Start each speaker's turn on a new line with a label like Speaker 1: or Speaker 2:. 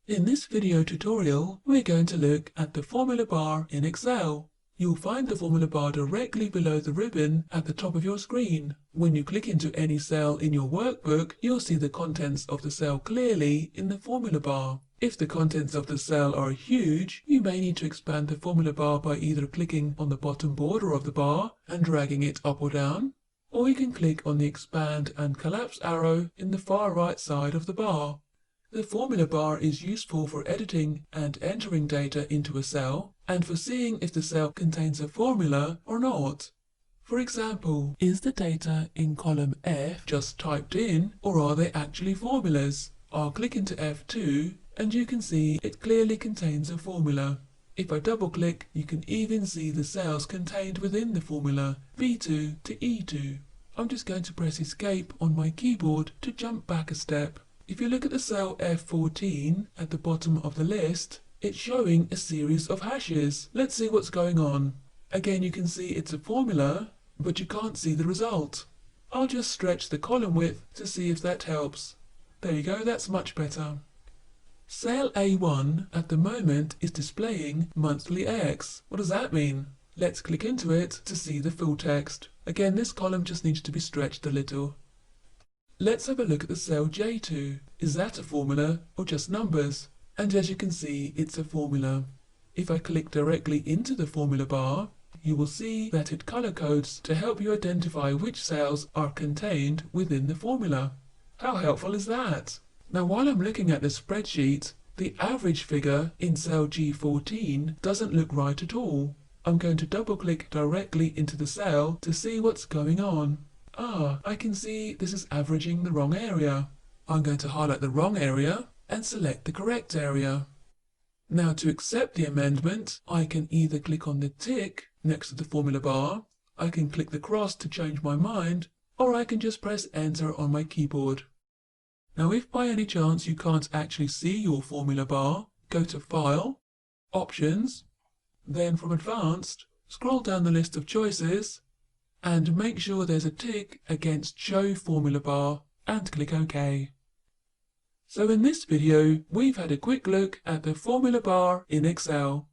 Speaker 1: In this video tutorial, we're going to look at the formula bar in Excel. You'll find the formula bar directly below the ribbon at the top of your screen. When you click into any cell in your workbook, you'll see the contents of the cell clearly in the formula bar. If the contents of the cell are huge, you may need to expand the formula bar by either clicking on the bottom border of the bar and dragging it up or down, or you can click on the expand and collapse arrow in the far right side of the bar. The formula bar is useful for editing and entering data into a cell and for seeing if the cell contains a formula or not. For example, is the data in column F just typed in, or are they actually formulas? I'll click into F2 and you can see it clearly contains a formula. If I double click, you can even see the cells contained within the formula, B2 to E2. I'm just going to press Escape on my keyboard to jump back a step. If you look at the cell F14 at the bottom of the list, it's showing a series of hashes. Let's see what's going on. Again, you can see it's a formula, but you can't see the result. I'll just stretch the column width to see if that helps. There you go, that's much better. Cell A1 at the moment is displaying monthly X. What does that mean? Let's click into it to see the full text. Again, this column just needs to be stretched a little. Let's have a look at the cell J2. Is that a formula or just numbers? And as you can see, it's a formula. If I click directly into the formula bar, you will see that it color codes to help you identify which cells are contained within the formula. How helpful is that? Now, while I'm looking at the spreadsheet, the average figure in cell G14 doesn't look right at all. I'm going to double click directly into the cell to see what's going on. I can see this is averaging the wrong area. I'm going to highlight the wrong area and select the correct area. Now, to accept the amendment, I can either click on the tick next to the formula bar, I can click the cross to change my mind, or I can just press enter on my keyboard. Now, if by any chance you can't actually see your formula bar, go to File, Options, then from Advanced, scroll down the list of choices, and make sure there's a tick against Show Formula Bar and click OK. So in this video, we've had a quick look at the formula bar in Excel.